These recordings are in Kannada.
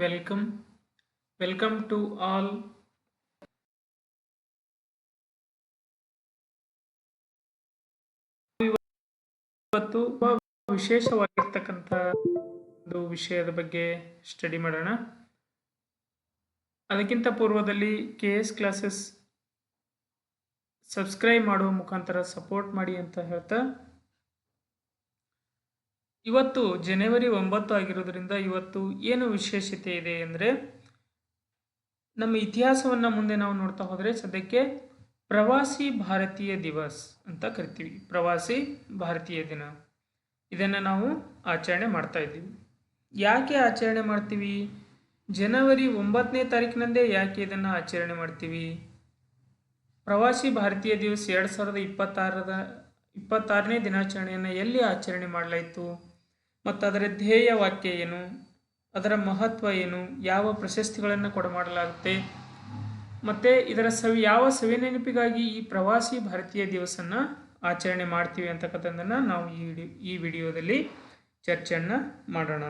Welcome welcome to all. ಇವತ್ತು ವಿಶೇಷವಾಗಿರ್ತಕ್ಕಂಥ ಒಂದು ವಿಷಯದ ಬಗ್ಗೆ ಸ್ಟಡಿ ಮಾಡೋಣ. ಅದಕ್ಕಿಂತ ಪೂರ್ವದಲ್ಲಿ KS ಕ್ಲಾಸಸ್ ಸಬ್ಸ್ಕ್ರೈಬ್ ಮಾಡುವ ಮುಖಾಂತರ ಸಪೋರ್ಟ್ ಮಾಡಿ ಅಂತ ಹೇಳ್ತಾ, ಇವತ್ತು ಜನವರಿ 9 ಆಗಿರೋದ್ರಿಂದ ಇವತ್ತು ಏನು ವಿಶೇಷತೆ ಇದೆ ಅಂದರೆ, ನಮ್ಮ ಇತಿಹಾಸವನ್ನು ಮುಂದೆ ನಾವು ನೋಡ್ತಾ ಹೋದರೆ ಸದ್ಯಕ್ಕೆ ಪ್ರವಾಸಿ ಭಾರತೀಯ ದಿವಸ್ ಅಂತ ಕರಿತೀವಿ. ಪ್ರವಾಸಿ ಭಾರತೀಯ ದಿನ ಇದನ್ನು ನಾವು ಆಚರಣೆ ಮಾಡ್ತಾ ಇದ್ದೀವಿ. ಯಾಕೆ ಆಚರಣೆ ಮಾಡ್ತೀವಿ? ಜನವರಿ 9ನೇ ತಾರೀಕಿನಂದೇ ಯಾಕೆ ಇದನ್ನು ಆಚರಣೆ ಮಾಡ್ತೀವಿ? ಪ್ರವಾಸಿ ಭಾರತೀಯ ದಿವಸ್ 2026ನೇ ದಿನಾಚರಣೆಯನ್ನು ಎಲ್ಲಿ ಆಚರಣೆ ಮಾಡಲಾಯಿತು ಮತ್ತು ಅದರ ಧ್ಯೇಯ ವಾಕ್ಯ ಏನು, ಅದರ ಮಹತ್ವ ಏನು, ಯಾವ ಪ್ರಶಸ್ತಿಗಳನ್ನು ಕೊಡಮಾಡಲಾಗುತ್ತೆ ಮತ್ತು ಇದರ ಯಾವ ಸವಿನೆನಪಿಗಾಗಿ ಈ ಪ್ರವಾಸಿ ಭಾರತೀಯ ದಿವಸನ್ನು ಆಚರಣೆ ಮಾಡ್ತೀವಿ ಅಂತಕ್ಕಂಥದ್ದನ್ನು ನಾವು ಈ ವಿಡಿಯೋದಲ್ಲಿ ಚರ್ಚೆಯನ್ನು ಮಾಡೋಣ.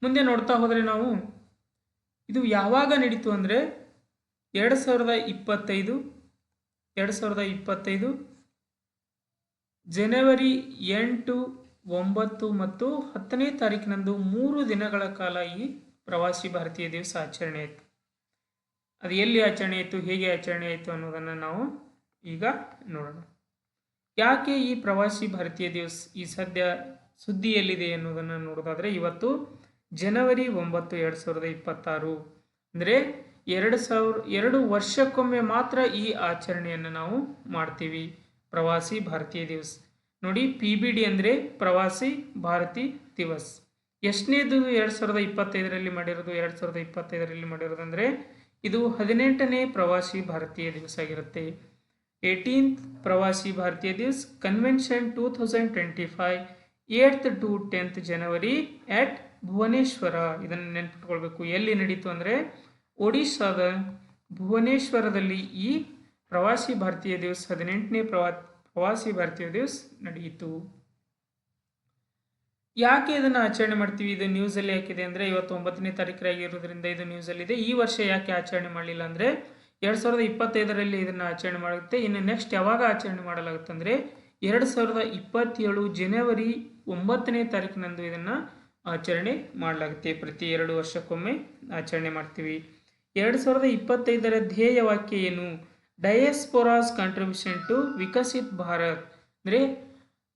ಮುಂದೆ ನೋಡ್ತಾ ಹೋದರೆ ನಾವು ಇದು ಯಾವಾಗ ನಡೀತು ಅಂದರೆ 2025 ಜನವರಿ 8, 9 ಮತ್ತು 10ನೇ ತಾರೀಕಿನಂದು 3 ದಿನಗಳ ಕಾಲ ಈ ಪ್ರವಾಸಿ ಭಾರತೀಯ ದಿವಸ ಆಚರಣೆ ಆಯಿತು. ಅದು ಎಲ್ಲಿ ಆಚರಣೆ ಆಯಿತು, ಹೇಗೆ ಆಚರಣೆ ಆಯಿತು ಅನ್ನೋದನ್ನು ನಾವು ಈಗ ನೋಡೋಣ. ಯಾಕೆ ಈ ಪ್ರವಾಸಿ ಭಾರತೀಯ ದಿವಸ ಈ ಸದ್ಯ ಸುದ್ದಿಯಲ್ಲಿದೆ ಅನ್ನೋದನ್ನು ನೋಡೋದಾದರೆ, ಇವತ್ತು ಜನವರಿ 9, 2026 ಅಂದರೆ 2 ವರ್ಷಕ್ಕೊಮ್ಮೆ ಮಾತ್ರ ಈ ಆಚರಣೆಯನ್ನು ನಾವು ಮಾಡ್ತೀವಿ. ಪ್ರವಾಸಿ ಭಾರತೀಯ ದಿವಸ ನೋಡಿ, PBD ಅಂದರೆ ಪ್ರವಾಸಿ ಭಾರತಿ ದಿವಸ್. ಎಷ್ಟನೇದು 2025ರಲ್ಲಿ ಮಾಡಿರೋದು ಅಂದರೆ ಇದು 18ನೇ ಪ್ರವಾಸಿ ಭಾರತೀಯ ದಿವಸ ಆಗಿರುತ್ತೆ. 18th Pravasi Bharatiya Divas convention 2025 8th to 10th January at Bhubaneswar. ಇದನ್ನು ನೆನಪಿಟ್ಕೊಳ್ಬೇಕು. ಎಲ್ಲಿ ನಡೀತು ಅಂದರೆ ಒಡಿಶಾದ ಭುವನೇಶ್ವರದಲ್ಲಿ ಈ ಪ್ರವಾಸಿ ಭಾರತೀಯ ದಿವಸ್ 18ನೇ ಪ್ರವಾಸಿ ಭಾರತೀಯ ದಿವಸ್ ನಡೆಯಿತು. ಯಾಕೆ ಇದನ್ನು ಆಚರಣೆ ಮಾಡ್ತೀವಿ? ಇದು ನ್ಯೂಸಲ್ಲಿ ಯಾಕಿದೆ ಅಂದರೆ, ಇವತ್ತು 9ನೇ ತಾರೀಕಾಗಿರೋದ್ರಿಂದ ಇದು ನ್ಯೂಸಲ್ಲಿದೆ. ಈ ವರ್ಷ ಯಾಕೆ ಆಚರಣೆ ಮಾಡಲಿಲ್ಲ ಅಂದರೆ 2025ರಲ್ಲಿ ಇದನ್ನು ಆಚರಣೆ ಮಾಡುತ್ತೆ. ಇನ್ನು ನೆಕ್ಸ್ಟ್ ಯಾವಾಗ ಆಚರಣೆ ಮಾಡಲಾಗುತ್ತೆ ಅಂದರೆ 2027 ಜನವರಿ 9ನೇ ತಾರೀಕಿನಂದು ಇದನ್ನು ಆಚರಣೆ ಮಾಡಲಾಗುತ್ತೆ. ಪ್ರತಿ 2 ವರ್ಷಕ್ಕೊಮ್ಮೆ ಆಚರಣೆ ಮಾಡ್ತೀವಿ. 2025ರ ಧ್ಯೇಯ ವಾಕ್ಯ ಏನು? ಡಯಾಸ್ಪೊರಾಸ್ ಕಾಂಟ್ರಿಬ್ಯೂಷನ್ ಟು ವಿಕಸಿತ್ ಭಾರತ್ ಅಂದರೆ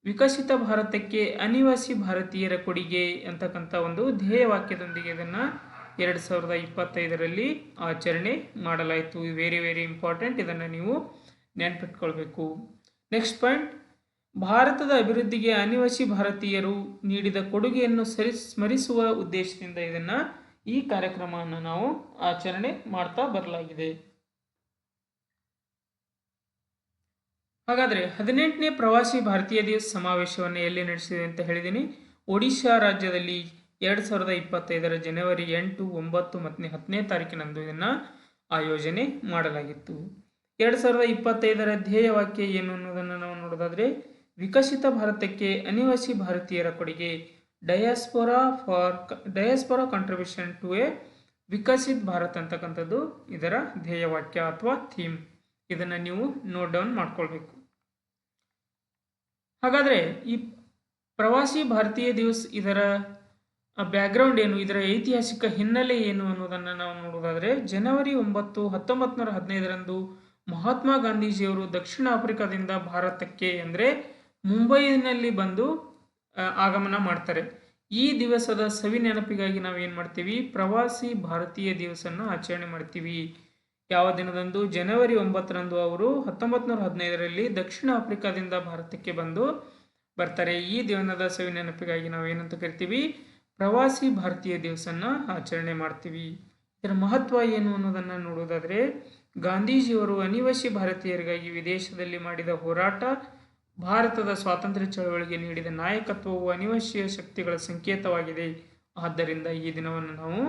ವಿಕಸಿತ ಭಾರತಕ್ಕೆ ಅನಿವಾಸಿ ಭಾರತೀಯರ ಕೊಡುಗೆ ಅಂತಕ್ಕಂಥ ಒಂದು ಧ್ಯೇಯ ವಾಕ್ಯದೊಂದಿಗೆ ಇದನ್ನು 2025ರಲ್ಲಿ ಆಚರಣೆ ಮಾಡಲಾಯಿತು. Very very important. ಇದನ್ನು ನೀವು ನೆನಪಿಟ್ಕೊಳ್ಬೇಕು. ನೆಕ್ಸ್ಟ್ ಪಾಯಿಂಟ್, ಭಾರತದ ಅಭಿವೃದ್ಧಿಗೆ ಅನಿವಾಸಿ ಭಾರತೀಯರು ನೀಡಿದ ಕೊಡುಗೆಯನ್ನು ಸ್ಮರಿಸುವ ಉದ್ದೇಶದಿಂದ ಇದನ್ನು ಈ ಕಾರ್ಯಕ್ರಮವನ್ನು ನಾವು ಆಚರಣೆ ಮಾಡ್ತಾ ಬರಲಾಗಿದೆ. ಹಾಗಾದರೆ 18ನೇ ಪ್ರವಾಸಿ ಭಾರತೀಯ ದಿವಸ ಸಮಾವೇಶವನ್ನು ಎಲ್ಲಿ ನಡೆಸಿದೆ ಅಂತ ಹೇಳಿದ್ದೀನಿ. ಒಡಿಶಾ ರಾಜ್ಯದಲ್ಲಿ 2025ರ ಜನವರಿ 8, 9 ಮತ್ತು 10ನೇ ತಾರೀಕಿನಂದು ಇದನ್ನು ಆಯೋಜನೆ ಮಾಡಲಾಗಿತ್ತು. 2025ರ ಧ್ಯೇಯ ವಾಕ್ಯ ಏನು ಅನ್ನೋದನ್ನು ನಾವು ನೋಡೋದಾದರೆ, ವಿಕಸಿತ ಭಾರತಕ್ಕೆ ಅನಿವಾಸಿ ಭಾರತೀಯರ ಕೊಡುಗೆ, diaspora contribution to a Viksit Bharat ಅಂತಕ್ಕಂಥದ್ದು ಇದರ ಧ್ಯೇಯ ವಾಕ್ಯ ಅಥವಾ ಥೀಮ್. ಇದನ್ನು ನೀವು ನೋಟ್ ಡೌನ್ ಮಾಡ್ಕೊಳ್ಬೇಕು. ಹಾಗಾದರೆ ಈ ಪ್ರವಾಸಿ ಭಾರತೀಯ ದಿವಸ್ ಇದರ ಬ್ಯಾಕ್ಗ್ರೌಂಡ್ ಏನು, ಇದರ ಐತಿಹಾಸಿಕ ಹಿನ್ನೆಲೆ ಏನು ಅನ್ನೋದನ್ನು ನಾವು ನೋಡೋದಾದರೆ, ಜನವರಿ 9, 1915ರಂದು ಮಹಾತ್ಮ ಗಾಂಧೀಜಿಯವರು ದಕ್ಷಿಣ ಆಫ್ರಿಕಾದಿಂದ ಭಾರತಕ್ಕೆ ಅಂದರೆ ಮುಂಬೈನಲ್ಲಿ ಬಂದು ಆಗಮನ ಮಾಡ್ತಾರೆ. ಈ ದಿವಸದ ಸವಿ ನೆನಪಿಗಾಗಿ ನಾವು ಏನು ಮಾಡ್ತೀವಿ? ಪ್ರವಾಸಿ ಭಾರತೀಯ ದಿವಸನ್ನು ಆಚರಣೆ ಮಾಡ್ತೀವಿ. ಯಾವ ದಿನದಂದು? ಜನವರಿ 9ರಂದು ಅವರು 1915ರಲ್ಲಿ ದಕ್ಷಿಣ ಆಫ್ರಿಕಾದಿಂದ ಭಾರತಕ್ಕೆ ಬರ್ತಾರೆ. ಈ ದಿನದ ಸವಿ ನೆನಪಿಗಾಗಿ ನಾವು ಏನಂತ ಕರಿತೀವಿ? ಪ್ರವಾಸಿ ಭಾರತೀಯ ದಿವಸನ್ನು ಆಚರಣೆ ಮಾಡ್ತೀವಿ. ಇದರ ಮಹತ್ವ ಏನು ಅನ್ನೋದನ್ನು ನೋಡೋದಾದರೆ, ಗಾಂಧೀಜಿಯವರು ಅನಿವಾಸಿ ಭಾರತೀಯರಿಗಾಗಿ ವಿದೇಶದಲ್ಲಿ ಮಾಡಿದ ಹೋರಾಟ, ಭಾರತದ ಸ್ವಾತಂತ್ರ್ಯ ಚಳವಳಿಗೆ ನೀಡಿದ ನಾಯಕತ್ವವು ಅನಿವಾಸಿ ಶಕ್ತಿಗಳ ಸಂಕೇತವಾಗಿದೆ. ಆದ್ದರಿಂದ ಈ ದಿನವನ್ನು ನಾವು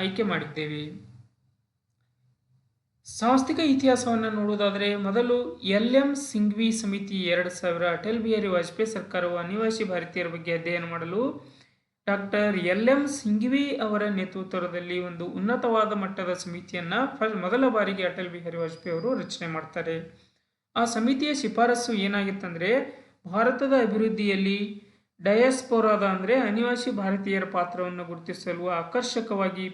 ಆಯ್ಕೆ ಮಾಡಿದ್ದೇವೆ. ಸಾಂಸ್ಥಿಕ ಇತಿಹಾಸವನ್ನು ನೋಡುವುದಾದರೆ, ಮೊದಲು LM ಸಿಂಘ್ವಿ ಸಮಿತಿ 2000 ಅಟಲ್ ಬಿಹಾರಿ ವಾಜಪೇಯಿ ಸರ್ಕಾರವು ಅನಿವಾಸಿ ಭಾರತೀಯರ ಬಗ್ಗೆ ಅಧ್ಯಯನ ಮಾಡಲು ಡಾಕ್ಟರ್ ಎಲ್ ಎಂ ಸಿಂಘ್ವಿ ಅವರ ನೇತೃತ್ವದಲ್ಲಿ ಒಂದು ಉನ್ನತವಾದ ಮಟ್ಟದ ಸಮಿತಿಯನ್ನು ಮೊದಲ ಬಾರಿಗೆ ಅಟಲ್ ಬಿಹಾರಿ ವಾಜಪೇಯಿ ಅವರು ರಚನೆ ಮಾಡ್ತಾರೆ. ಆ ಸಮಿತಿಯ ಶಿಫಾರಸು ಏನಾಗಿತ್ತಂದರೆ ಭಾರತದ ಅಭಿವೃದ್ಧಿಯಲ್ಲಿ ಡಯಾಸ್ಪೋರಾದ ಅಂದರೆ ಅನಿವಾಸಿ ಭಾರತೀಯರ ಪಾತ್ರವನ್ನು ಗುರುತಿಸಲು ಆಕರ್ಷಕವಾಗಿ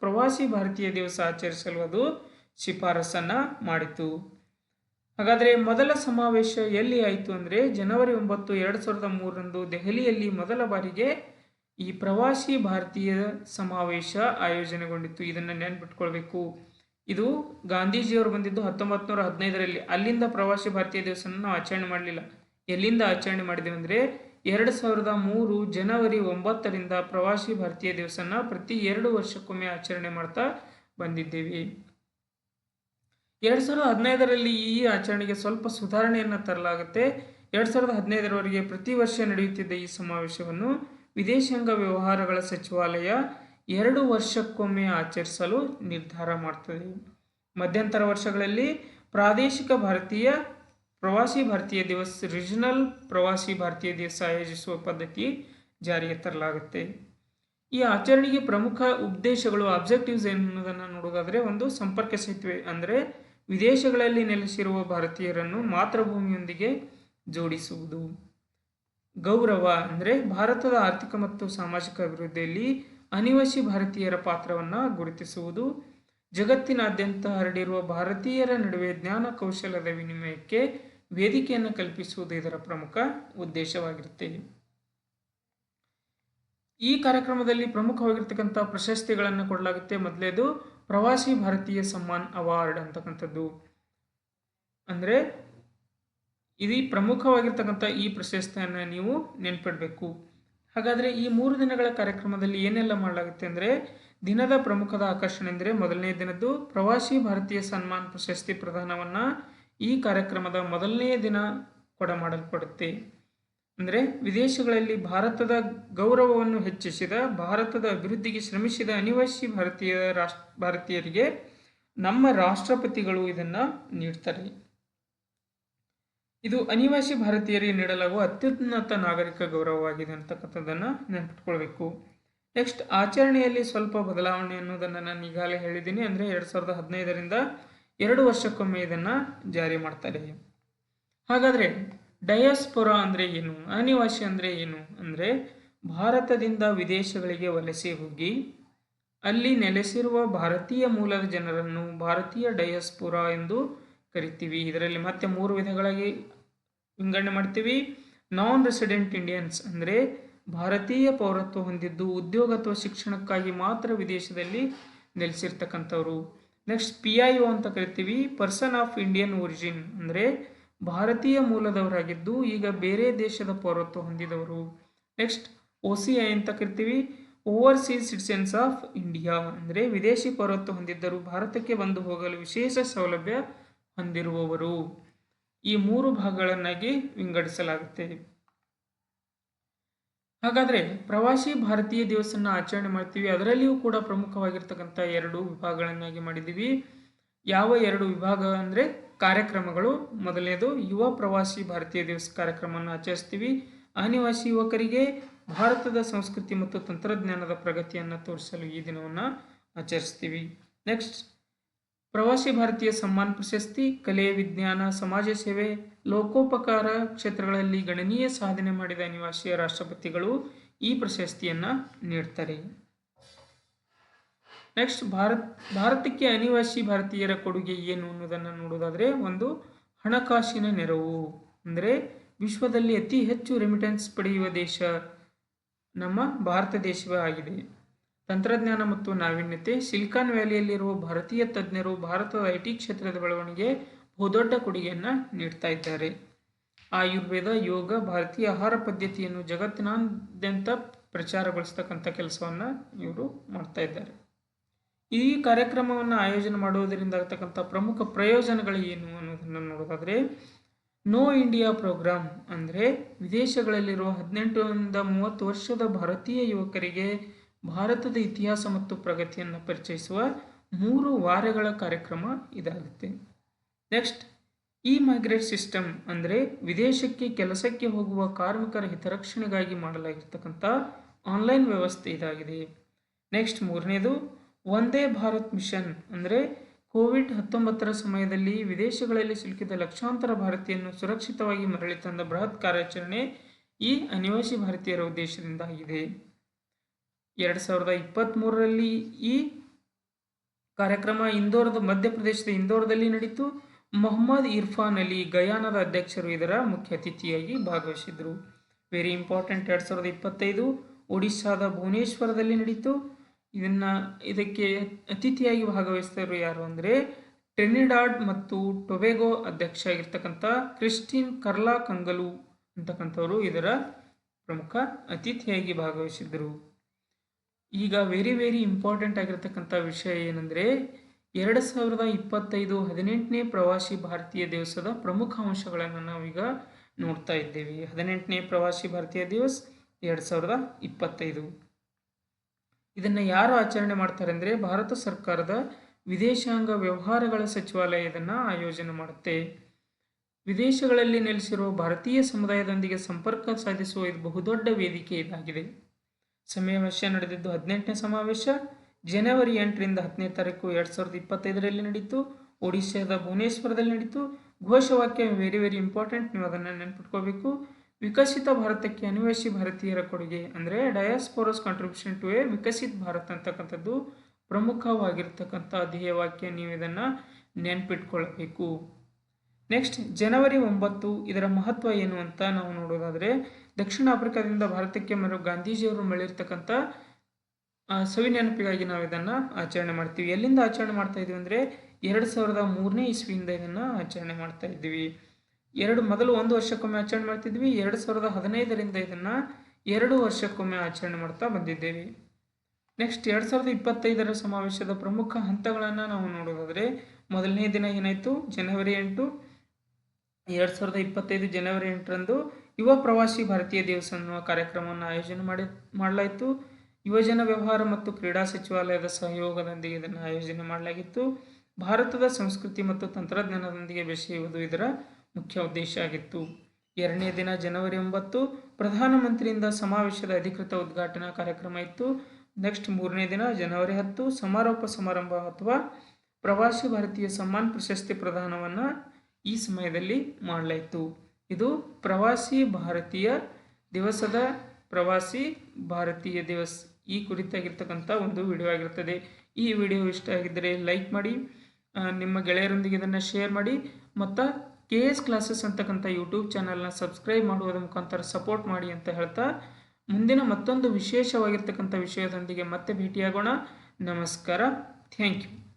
ಪ್ರವಾಸಿ ಭಾರತೀಯ ದಿವಸ ಆಚರಿಸಲು ಅದು ಶಿಫಾರಸನ್ನು ಮಾಡಿತು. ಹಾಗಾದರೆ ಮೊದಲ ಸಮಾವೇಶ ಎಲ್ಲಿ ಆಯಿತು ಅಂದರೆ ಜನವರಿ 9, 2003 ದೆಹಲಿಯಲ್ಲಿ ಮೊದಲ ಬಾರಿಗೆ ಈ ಪ್ರವಾಸಿ ಭಾರತೀಯ ಸಮಾವೇಶ ಆಯೋಜನೆಗೊಂಡಿತ್ತು. ಇದನ್ನು ನೆನ್ಪಿಟ್ಕೊಳ್ಬೇಕು. ಇದು ಗಾಂಧೀಜಿಯವರು ಬಂದಿದ್ದು 1915ರಲ್ಲಿ. ಅಲ್ಲಿಂದ ಪ್ರವಾಸಿ ಭಾರತೀಯ ದಿವಸನ ನಾವು ಆಚರಣೆ ಮಾಡಲಿಲ್ಲ. ಎಲ್ಲಿಂದ ಆಚರಣೆ ಮಾಡಿದ್ದೇವೆ ಅಂದರೆ 2003 ಜನವರಿ 9ರಿಂದ ಪ್ರವಾಸಿ ಭಾರತೀಯ ದಿವಸನ ಪ್ರತಿ 2 ವರ್ಷಕ್ಕೊಮ್ಮೆ ಆಚರಣೆ ಮಾಡ್ತಾ ಬಂದಿದ್ದೇವೆ. 2015ರಲ್ಲಿ ಈ ಆಚರಣೆಗೆ ಸ್ವಲ್ಪ ಸುಧಾರಣೆಯನ್ನು ತರಲಾಗುತ್ತೆ. 2015ರವರೆಗೆ ಪ್ರತಿ ವರ್ಷ ನಡೆಯುತ್ತಿದ್ದ ಈ ಸಮಾವೇಶವನ್ನು ವಿದೇಶಾಂಗ ವ್ಯವಹಾರಗಳ ಸಚಿವಾಲಯ 2 ವರ್ಷಕ್ಕೊಮ್ಮೆ ಆಚರಿಸಲು ನಿರ್ಧಾರ ಮಾಡ್ತದೆ. ಮಧ್ಯಂತರ ವರ್ಷಗಳಲ್ಲಿ ಪ್ರಾದೇಶಿಕ ಪ್ರವಾಸಿ ಭಾರತೀಯ ದಿವಸ ರೀಜನಲ್ ಪ್ರವಾಸಿ ಭಾರತೀಯ ದಿವಸ ಆಯೋಜಿಸುವ ಪದ್ಧತಿ ಜಾರಿಗೆ ತರಲಾಗುತ್ತೆ. ಈ ಆಚರಣೆಗೆ ಪ್ರಮುಖ ಉದ್ದೇಶಗಳು ಆಬ್ಜೆಕ್ಟಿವ್ಸ್ ಎನ್ನುವುದನ್ನು ನೋಡೋದಾದರೆ, ಒಂದು ಸಂಪರ್ಕ ಸೇತುವೆ ಅಂದರೆ ವಿದೇಶಗಳಲ್ಲಿ ನೆಲೆಸಿರುವ ಭಾರತೀಯರನ್ನು ಮಾತೃಭೂಮಿಯೊಂದಿಗೆ ಜೋಡಿಸುವುದು. ಗೌರವ ಅಂದರೆ ಭಾರತದ ಆರ್ಥಿಕ ಮತ್ತು ಸಾಮಾಜಿಕ ಅಭಿವೃದ್ಧಿಯಲ್ಲಿ ಅನಿವಾಸಿ ಭಾರತೀಯರ ಪಾತ್ರವನ್ನು ಗುರುತಿಸುವುದು. ಜಗತ್ತಿನಾದ್ಯಂತ ಹರಡಿರುವ ಭಾರತೀಯರ ನಡುವೆ ಜ್ಞಾನ ಕೌಶಲ್ಯದ ವಿನಿಮಯಕ್ಕೆ ವೇದಿಕೆಯನ್ನು ಕಲ್ಪಿಸುವುದು ಇದರ ಪ್ರಮುಖ ಉದ್ದೇಶವಾಗಿರುತ್ತೆ. ಈ ಕಾರ್ಯಕ್ರಮದಲ್ಲಿ ಪ್ರಮುಖವಾಗಿರ್ತಕ್ಕಂಥ ಪ್ರಶಸ್ತಿಗಳನ್ನು ಕೊಡಲಾಗುತ್ತೆ. ಮೊದಲೇದು ಪ್ರವಾಸಿ ಭಾರತೀಯ ಸಮ್ಮಾನ್ ಅವಾರ್ಡ್ ಅಂತಕ್ಕಂಥದ್ದು. ಅಂದರೆ ಇದು ಪ್ರಮುಖವಾಗಿರ್ತಕ್ಕಂಥ ಈ ಪ್ರಶಸ್ತಿಯನ್ನು ನೀವು ನೆನ್ಪಿಡಬೇಕು. ಹಾಗಾದರೆ ಈ 3 ದಿನಗಳ ಕಾರ್ಯಕ್ರಮದಲ್ಲಿ ಏನೆಲ್ಲ ಮಾಡಲಾಗುತ್ತೆ ಅಂದರೆ, ದಿನದ ಪ್ರಮುಖದ ಆಕರ್ಷಣೆ ಅಂದರೆ ಮೊದಲನೇ ದಿನದ್ದು ಪ್ರವಾಸಿ ಭಾರತೀಯ ಸನ್ಮಾನ್ ಪ್ರಶಸ್ತಿ ಪ್ರದಾನವನ್ನು ಈ ಕಾರ್ಯಕ್ರಮದ ಮೊದಲನೇ ದಿನ ಕೊಡಮಾಡಲ್ಪಡುತ್ತೆ. ಅಂದರೆ ವಿದೇಶಗಳಲ್ಲಿ ಭಾರತದ ಗೌರವವನ್ನು ಹೆಚ್ಚಿಸಿದ, ಭಾರತದ ಅಭಿವೃದ್ಧಿಗೆ ಶ್ರಮಿಸಿದ ಅನಿವಾಸಿ ಭಾರತೀಯರಿಗೆ ನಮ್ಮ ರಾಷ್ಟ್ರಪತಿಗಳು ಇದನ್ನು ನೀಡ್ತಾರೆ. ಇದು ಅನಿವಾಸಿ ಭಾರತೀಯರಿಗೆ ನೀಡಲಾಗುವ ಅತ್ಯುನ್ನತ ನಾಗರಿಕ ಗೌರವವಾಗಿದೆ ಅಂತಕ್ಕಂಥದ್ದನ್ನು ನೆನಪಿಟ್ಕೊಳ್ಬೇಕು. ನೆಕ್ಸ್ಟ್, ಆಚರಣೆಯಲ್ಲಿ ಸ್ವಲ್ಪ ಬದಲಾವಣೆ ಅನ್ನೋದನ್ನು ನಾನು ಈಗಾಗಲೇ ಹೇಳಿದ್ದೀನಿ. ಅಂದರೆ 2015ರಿಂದ 2 ವರ್ಷಕ್ಕೊಮ್ಮೆ ಇದನ್ನು ಜಾರಿ ಮಾಡ್ತಾರೆ. ಹಾಗಾದರೆ ಡಯಾಸ್ಪೊರಾ ಅಂದರೆ ಏನು, ಅನಿವಾಸಿ ಅಂದರೆ ಏನು ಅಂದರೆ, ಭಾರತದಿಂದ ವಿದೇಶಗಳಿಗೆ ವಲಸೆ ಹೋಗಿ ಅಲ್ಲಿ ನೆಲೆಸಿರುವ ಭಾರತೀಯ ಮೂಲದ ಜನರನ್ನು ಭಾರತೀಯ ಡಯಾಸ್ಪೊರಾ ಎಂದು ಕರಿತೀವಿ. ಇದರಲ್ಲಿ ಮತ್ತೆ 3 ವಿಧಗಳಾಗಿ ವಿಂಗಡಣೆ ಮಾಡ್ತೀವಿ. ನಾನ್ ರೆಸಿಡೆಂಟ್ ಇಂಡಿಯನ್ಸ್ ಅಂದರೆ ಭಾರತೀಯ ಪೌರತ್ವ ಹೊಂದಿದ್ದು ಉದ್ಯೋಗ ಅಥವಾ ಶಿಕ್ಷಣಕ್ಕಾಗಿ ಮಾತ್ರ ವಿದೇಶದಲ್ಲಿ ನೆಲೆಸಿರ್ತಕ್ಕಂಥವ್ರು. ನೆಕ್ಸ್ಟ್, PIO ಅಂತ ಕರಿತೀವಿ, ಪರ್ಸನ್ ಆಫ್ ಇಂಡಿಯನ್ ಒರಿಜಿನ್ ಅಂದರೆ ಭಾರತೀಯ ಮೂಲದವರಾಗಿದ್ದು ಈಗ ಬೇರೆ ದೇಶದ ಪೌರತ್ವ ಹೊಂದಿದವರು. ನೆಕ್ಸ್ಟ್, OCI ಅಂತ ಕರಿತೀವಿ, ಓವರ್ಸೀಸ್ ಸಿಟಿಸನ್ಸ್ ಆಫ್ ಇಂಡಿಯಾ ಅಂದರೆ ವಿದೇಶಿ ಪೌರತ್ವ ಹೊಂದಿದ್ದರು ಭಾರತಕ್ಕೆ ಬಂದು ಹೋಗಲು ವಿಶೇಷ ಸೌಲಭ್ಯ ಹೊಂದಿರುವವರು. ಈ 3 ಭಾಗಗಳನ್ನಾಗಿ ವಿಂಗಡಿಸಲಾಗುತ್ತೆ. ಹಾಗಾದರೆ ಪ್ರವಾಸಿ ಭಾರತೀಯ ದಿವಸನ ಆಚರಣೆ ಮಾಡ್ತೀವಿ. ಅದರಲ್ಲಿಯೂ ಕೂಡ ಪ್ರಮುಖವಾಗಿರ್ತಕ್ಕಂಥ 2 ವಿಭಾಗಗಳನ್ನಾಗಿ ಮಾಡಿದ್ದೀವಿ. ಯಾವ 2 ವಿಭಾಗ ಅಂದರೆ ಕಾರ್ಯಕ್ರಮಗಳು. ಮೊದಲನೇದು ಯುವ ಪ್ರವಾಸಿ ಭಾರತೀಯ ದಿವಸ ಕಾರ್ಯಕ್ರಮವನ್ನು ಆಚರಿಸ್ತೀವಿ. ಅನಿವಾಸಿ ಯುವಕರಿಗೆ ಭಾರತದ ಸಂಸ್ಕೃತಿ ಮತ್ತು ತಂತ್ರಜ್ಞಾನದ ಪ್ರಗತಿಯನ್ನು ತೋರಿಸಲು ಈ ದಿನವನ್ನು ಆಚರಿಸ್ತೀವಿ. ನೆಕ್ಸ್ಟ್, ಪ್ರವಾಸಿ ಭಾರತೀಯ ಸಮ್ಮಾನ್ ಪ್ರಶಸ್ತಿ ಕಲೆ, ವಿಜ್ಞಾನ, ಸಮಾಜ ಸೇವೆ, ಲೋಕೋಪಕಾರ ಕ್ಷೇತ್ರಗಳಲ್ಲಿ ಗಣನೀಯ ಸಾಧನೆ ಮಾಡಿದ ಅನಿವಾಸಿಯ ರಾಷ್ಟ್ರಪತಿಗಳು ಈ ಪ್ರಶಸ್ತಿಯನ್ನು ನೀಡ್ತಾರೆ. ನೆಕ್ಸ್ಟ್, ಭಾರತಕ್ಕೆ ಅನಿವಾಸಿ ಭಾರತೀಯರ ಕೊಡುಗೆ ಏನು ಅನ್ನೋದನ್ನು ನೋಡೋದಾದರೆ, ಒಂದು ಹಣಕಾಸಿನ ನೆರವು ಅಂದರೆ ವಿಶ್ವದಲ್ಲಿ ಅತಿ ಹೆಚ್ಚು ರೆಮಿಟೆನ್ಸ್ ಪಡೆಯುವ ದೇಶ ನಮ್ಮ ಭಾರತ ದೇಶವೇ ಆಗಿದೆ. ತಂತ್ರಜ್ಞಾನ ಮತ್ತು ನಾವೀನ್ಯತೆ, ಸಿಲಿಕಾನ್ ವ್ಯಾಲಿಯಲ್ಲಿರುವ ಭಾರತೀಯ ತಜ್ಞರು ಭಾರತದ IT ಕ್ಷೇತ್ರದ ಬೆಳವಣಿಗೆ ಬಹುದೊಡ್ಡ ಕೊಡುಗೆಯನ್ನು ನೀಡ್ತಾ ಇದ್ದಾರೆ. ಆಯುರ್ವೇದ, ಯೋಗ, ಭಾರತೀಯ ಆಹಾರ ಪದ್ಧತಿಯನ್ನು ಜಗತ್ತಿನಾದ್ಯಂತ ಪ್ರಚಾರಗೊಳಿಸ್ತಕ್ಕಂಥ ಕೆಲಸವನ್ನು ಇವರು ಮಾಡ್ತಾ ಇದ್ದಾರೆ. ಈ ಕಾರ್ಯಕ್ರಮವನ್ನು ಆಯೋಜನೆ ಮಾಡುವುದರಿಂದ ಆಗ್ತಕ್ಕಂಥ ಪ್ರಮುಖ ಪ್ರಯೋಜನಗಳು ಏನು ಅನ್ನೋದನ್ನು ನೋಡೋದಾದರೆ, ನೋ ಇಂಡಿಯಾ ಪ್ರೋಗ್ರಾಮ್ ಅಂದರೆ ವಿದೇಶಗಳಲ್ಲಿರುವ 18ರಿಂದ 30 ವರ್ಷದ ಭಾರತೀಯ ಯುವಕರಿಗೆ ಭಾರತದ ಇತಿಹಾಸ ಮತ್ತು ಪ್ರಗತಿಯನ್ನು ಪರಿಚಯಿಸುವ 3 ವಾರಗಳ ಕಾರ್ಯಕ್ರಮ ಇದಾಗುತ್ತೆ. ನೆಕ್ಸ್ಟ್, ಇ-ಮೈಗ್ರೇಟ್ ಸಿಸ್ಟಮ್ ಅಂದರೆ ವಿದೇಶಕ್ಕೆ ಕೆಲಸಕ್ಕೆ ಹೋಗುವ ಕಾರ್ಮಿಕರ ಹಿತರಕ್ಷಣೆಗಾಗಿ ಮಾಡಲಾಗಿರ್ತಕ್ಕಂಥ ಆನ್ಲೈನ್ ವ್ಯವಸ್ಥೆ ಇದಾಗಿದೆ. ನೆಕ್ಸ್ಟ್ ಮೂರನೇದು ವಂದೇ ಭಾರತ್ ಮಿಷನ್ ಅಂದರೆ ಕೋವಿಡ್-19 ಸಮಯದಲ್ಲಿ ವಿದೇಶಗಳಲ್ಲಿ ಸಿಲುಕಿದ ಲಕ್ಷಾಂತರ ಭಾರತೀಯರನ್ನು ಸುರಕ್ಷಿತವಾಗಿ ಮರಳಿ ತಂದ ಬೃಹತ್ ಕಾರ್ಯಾಚರಣೆ ಈ ಅನಿವಾಸಿ ಭಾರತೀಯರ ಉದ್ದೇಶದಿಂದ ಆಗಿದೆ. 2023ರಲ್ಲಿ ಈ ಕಾರ್ಯಕ್ರಮ ಮಧ್ಯಪ್ರದೇಶದ ಇಂದೋರದಲ್ಲಿ ನಡೆಯಿತು. ಮೊಹಮ್ಮದ್ ಇರ್ಫಾನ್ ಅಲಿ ಗಯಾನದ ಅಧ್ಯಕ್ಷರು ಇದರ ಮುಖ್ಯ ಅತಿಥಿಯಾಗಿ ಭಾಗವಹಿಸಿದರು. Very important. 2025 ಒಡಿಶಾದ ಭುವನೇಶ್ವರದಲ್ಲಿ ನಡೆಯಿತು. ಇದಕ್ಕೆ ಅತಿಥಿಯಾಗಿ ಭಾಗವಹಿಸಿದವರು ಯಾರು ಅಂದರೆ ಟ್ರಿನಿಡಾಡ್ ಮತ್ತು ಟೊಬೆಗೊ ಅಧ್ಯಕ್ಷ ಆಗಿರ್ತಕ್ಕಂಥ ಕ್ರಿಸ್ಟಿನ್ ಕರ್ಲಾ ಕಂಗಲು ಅಂತಕ್ಕಂಥವರು ಇದರ ಪ್ರಮುಖ ಅತಿಥಿಯಾಗಿ ಭಾಗವಹಿಸಿದ್ದರು. ಈಗ ವೆರಿ ಇಂಪಾರ್ಟೆಂಟ್ ಆಗಿರ್ತಕ್ಕಂಥ ವಿಷಯ ಏನಂದರೆ 2025 18ನೇ ಪ್ರವಾಸಿ ಭಾರತೀಯ ದಿವಸದ ಪ್ರಮುಖ ಅಂಶಗಳನ್ನು ನಾವೀಗ ನೋಡ್ತಾ ಇದ್ದೇವೆ. 18ನೇ ಪ್ರವಾಸಿ ಭಾರತೀಯ ದಿವಸ 2025 ಇದನ್ನು ಯಾರು ಆಚರಣೆ ಮಾಡ್ತಾರೆ ಅಂದರೆ ಭಾರತ ಸರ್ಕಾರದ ವಿದೇಶಾಂಗ ವ್ಯವಹಾರಗಳ ಸಚಿವಾಲಯ ಇದನ್ನು ಆಯೋಜನೆ ಮಾಡುತ್ತೆ. ವಿದೇಶಗಳಲ್ಲಿ ನೆಲೆಸಿರುವ ಭಾರತೀಯ ಸಮುದಾಯದೊಂದಿಗೆ ಸಂಪರ್ಕ ಸಾಧಿಸುವ ಇದು ಬಹುದೊಡ್ಡ ವೇದಿಕೆ ಇದಾಗಿದೆ. ಸಮಾವೇಶ ನಡೆದಿದ್ದು 18ನೇ ಸಮಾವೇಶ ಜನವರಿ 8ರಿಂದ 10ನೇ ತಾರೀಕು 2025ರಲ್ಲಿ ನಡೆಯಿತು. ಒಡಿಶಾದ ಭುವನೇಶ್ವರದಲ್ಲಿ ನಡೆಯಿತು. ಘೋಷವಾಕ್ಯ ವೆರಿ ಇಂಪಾರ್ಟೆಂಟ್, ನೀವು ಅದನ್ನು ನೆನಪಿಟ್ಕೋಬೇಕು. ವಿಕಸಿತ ಭಾರತಕ್ಕೆ ಅನಿವಾಸಿ ಭಾರತೀಯರ ಕೊಡುಗೆ ಅಂದರೆ diaspora's contribution to a Viksit Bharat ಅಂತಕ್ಕಂಥದ್ದು ಪ್ರಮುಖವಾಗಿರ್ತಕ್ಕಂಥ ಧ್ಯೇಯವಾಕ್ಯ. ನೀವು ಇದನ್ನು ನೆನಪಿಟ್ಕೊಳ್ಬೇಕು. ನೆಕ್ಸ್ಟ್ ಜನವರಿ 9 ಇದರ ಮಹತ್ವ ಏನು ಅಂತ ನಾವು ನೋಡೋದಾದರೆ ದಕ್ಷಿಣ ಆಫ್ರಿಕಾದಿಂದ ಭಾರತಕ್ಕೆ ಗಾಂಧೀಜಿಯವರು ಮರಳಿರ್ತಕ್ಕಂಥ ಸವಿ ನೆನಪಿಗಾಗಿ ನಾವು ಇದನ್ನು ಆಚರಣೆ ಮಾಡ್ತೀವಿ. ಎಲ್ಲಿಂದ ಆಚರಣೆ ಮಾಡ್ತಾ ಇದ್ದೀವಿ ಅಂದರೆ 2003ನೇ ಇಸ್ವಿಯಿಂದ ಇದನ್ನು ಆಚರಣೆ ಮಾಡ್ತಾ ಇದ್ದೀವಿ. ಮೊದಲು 1 ವರ್ಷಕ್ಕೊಮ್ಮೆ ಆಚರಣೆ ಮಾಡ್ತಿದ್ವಿ. 2015ರಿಂದ ಇದನ್ನು 2 ವರ್ಷಕ್ಕೊಮ್ಮೆ ಆಚರಣೆ ಮಾಡ್ತಾ ಬಂದಿದ್ದೇವೆ. ನೆಕ್ಸ್ಟ್ 2025ರ ಸಮಾವೇಶದ ಪ್ರಮುಖ ಹಂತಗಳನ್ನು ನಾವು ನೋಡೋದಾದರೆ ಮೊದಲನೇ ದಿನ ಏನಾಯಿತು, ಜನವರಿ 8 2025 ಜನವರಿ 8ರಂದು ಯುವ ಪ್ರವಾಸಿ ಭಾರತೀಯ ದಿವಸ ಅನ್ನುವ ಕಾರ್ಯಕ್ರಮವನ್ನು ಆಯೋಜನೆ ಮಾಡಲಾಯಿತು. ಯುವಜನ ವ್ಯವಹಾರ ಮತ್ತು ಕ್ರೀಡಾ ಸಚಿವಾಲಯದ ಸಹಯೋಗದೊಂದಿಗೆ ಇದನ್ನು ಆಯೋಜನೆ ಮಾಡಲಾಗಿತ್ತು. ಭಾರತದ ಸಂಸ್ಕೃತಿ ಮತ್ತು ತಂತ್ರಜ್ಞಾನದೊಂದಿಗೆ ಬೆಸೆಯುವುದು ಇದರ ಮುಖ್ಯ ಉದ್ದೇಶ ಆಗಿತ್ತು. 2ನೇ ದಿನ ಜನವರಿ 9 ಪ್ರಧಾನಮಂತ್ರಿಯಿಂದ ಸಮಾವೇಶದ ಅಧಿಕೃತ ಉದ್ಘಾಟನಾ ಕಾರ್ಯಕ್ರಮ ಇತ್ತು. ನೆಕ್ಸ್ಟ್ 3ನೇ ದಿನ ಜನವರಿ 10 ಸಮಾರೋಪ ಸಮಾರಂಭ ಅಥವಾ ಪ್ರವಾಸಿ ಭಾರತೀಯ ಸಮ್ಮಾನ್ ಪ್ರಶಸ್ತಿ ಪ್ರದಾನವನ್ನು ಈ ಸಮಯದಲ್ಲಿ ಮಾಡಲಾಯಿತು. ಇದು ಪ್ರವಾಸಿ ಭಾರತೀಯ ದಿವಸ ಈ ಕುರಿತಾಗಿರ್ತಕ್ಕಂಥ ಒಂದು ವಿಡಿಯೋ ಆಗಿರ್ತದೆ. ಈ ವಿಡಿಯೋ ಇಷ್ಟ ಆಗಿದ್ದರೆ ಲೈಕ್ ಮಾಡಿ, ನಿಮ್ಮ ಗೆಳೆಯರೊಂದಿಗೆ ಇದನ್ನು ಶೇರ್ ಮಾಡಿ ಮತ್ತು KS ಕ್ಲಾಸಸ್ ಅಂತಕ್ಕಂಥ ಯೂಟ್ಯೂಬ್ ಚಾನಲ್ನ ಸಬ್ಸ್ಕ್ರೈಬ್ ಮಾಡುವುದರ ಮುಖಾಂತರ ಸಪೋರ್ಟ್ ಮಾಡಿ ಅಂತ ಹೇಳ್ತಾ ಮುಂದಿನ ಮತ್ತೊಂದು ವಿಶೇಷವಾಗಿರ್ತಕ್ಕಂಥ ವಿಷಯದೊಂದಿಗೆ ಮತ್ತೆ ಭೇಟಿಯಾಗೋಣ. ನಮಸ್ಕಾರ. Thank you.